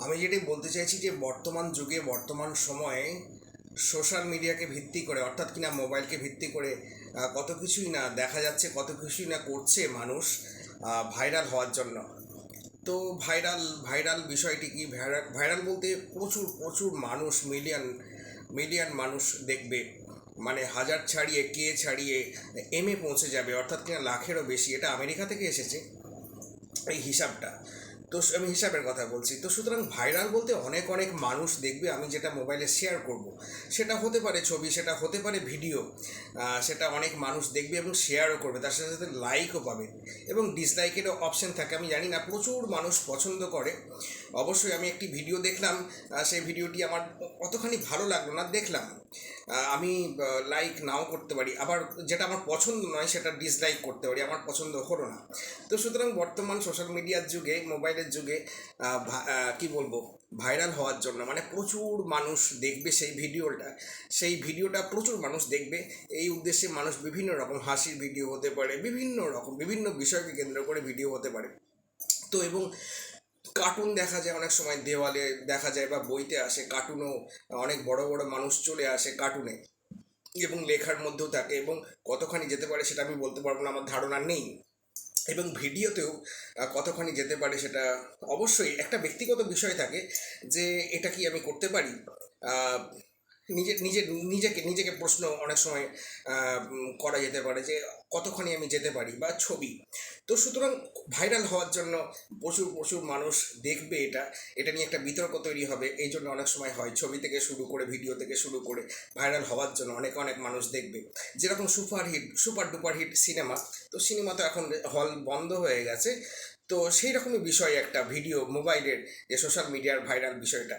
আমি যেটি বলতে চাইছি যে বর্তমান যুগে বর্তমান সময়ে সোশ্যাল মিডিয়াকে ভিত্তি করে অর্থাৎ কিনা মোবাইলকে ভিত্তি করে কত কিছুই না দেখা যাচ্ছে, কত কিছুই না করছে মানুষ ভাইরাল হওয়ার জন্য। তো ভাইরাল ভাইরাল বিষয়টি কি? ভাইরাল ভাইরাল বলতে প্রচুর প্রচুর মানুষ, মিলিয়ন মিলিয়ন মানুষ দেখবে, মানে হাজার ছাড়িয়ে কে ছাড়িয়ে এমে পৌঁছে যাবে, অর্থাৎ কিনা লাখেরও বেশি। এটা আমেরিকা থেকে এসেছে এই হিসাবটা। তো আমি হিসাবের কথা বলছি। তো সুতরাং ভাইরাল বলতে অনেক অনেক মানুষ দেখবে আমি যেটা মোবাইলে শেয়ার করব, সেটা হতে পারে ছবি, সেটা হতে পারে ভিডিও, সেটা অনেক মানুষ দেখবে এবং শেয়ারও করবে, তার সাথে সাথে লাইকও পাবে এবং ডিসলাইকেরও অপশন থাকে। আমি জানি না, প্রচুর মানুষ পছন্দ করে। অবশ্যই আমি একটি ভিডিও দেখলাম, সেই ভিডিওটি আমার কতখানি ভালো লাগলো না দেখলাম, আমি লাইক নাও করতে পারি, আবার যেটা আমার পছন্দ নয় সেটা ডিসলাইক করতে পারি, আমার পছন্দ হলো না। তো সুতরাং বর্তমান সোশ্যাল মিডিয়ার যুগে, মোবাইলের যুগে কি বলবো, ভাইরাল হওয়ার জন্য মানে প্রচুর মানুষ দেখবে সেই ভিডিওটা প্রচুর মানুষ দেখবে। এই উদ্দেশ্যে মানুষ বিভিন্ন রকম হাসির ভিডিও হতে পারে, বিভিন্ন রকম বিভিন্ন বিষয়কে কেন্দ্র করে ভিডিও হতে পারে। তো এবং কার্টুন দেখা যায় অনেক সময়, দেওয়ালে দেখা যায় বা বইতে আসে কার্টুনও, অনেক বড় বড় মানুষ চলে আসে কার্টুনে এবং লেখার মধ্যেও থাকে, এবং কতখানি যেতে পারে সেটা আমি বলতে পারবো না, আমার ধারণা নেই। এবং ভিডিওতেও কতখানি যেতে পারে সেটা অবশ্যই একটা ব্যক্তিগত বিষয় থাকে, যে এটা কি আমি করতে পারি। আহ, নিজের নিজের নিজেকে নিজেকে প্রশ্ন অনেক সময় করা যেতে পারে যে কতখানি আমি যেতে পারি, বা ছবি। তো সুতরাং ভাইরাল হওয়ার জন্য প্রচুর প্রচুর মানুষ দেখবে, এটা এটা নিয়ে একটা বিতর্ক তৈরি হবে, এই জন্য অনেক সময় হয় ছবি থেকে শুরু করে ভিডিও থেকে শুরু করে ভাইরাল হওয়ার জন্য অনেক অনেক মানুষ দেখবে। যেরকম সুপার ডুপার হিট সিনেমা, তো সিনেমা তো এখন হল বন্ধ হয়ে গেছে। তো সেই রকমই বিষয় একটা ভিডিও মোবাইলের, যে সোশ্যাল মিডিয়ার ভাইরাল বিষয়টা।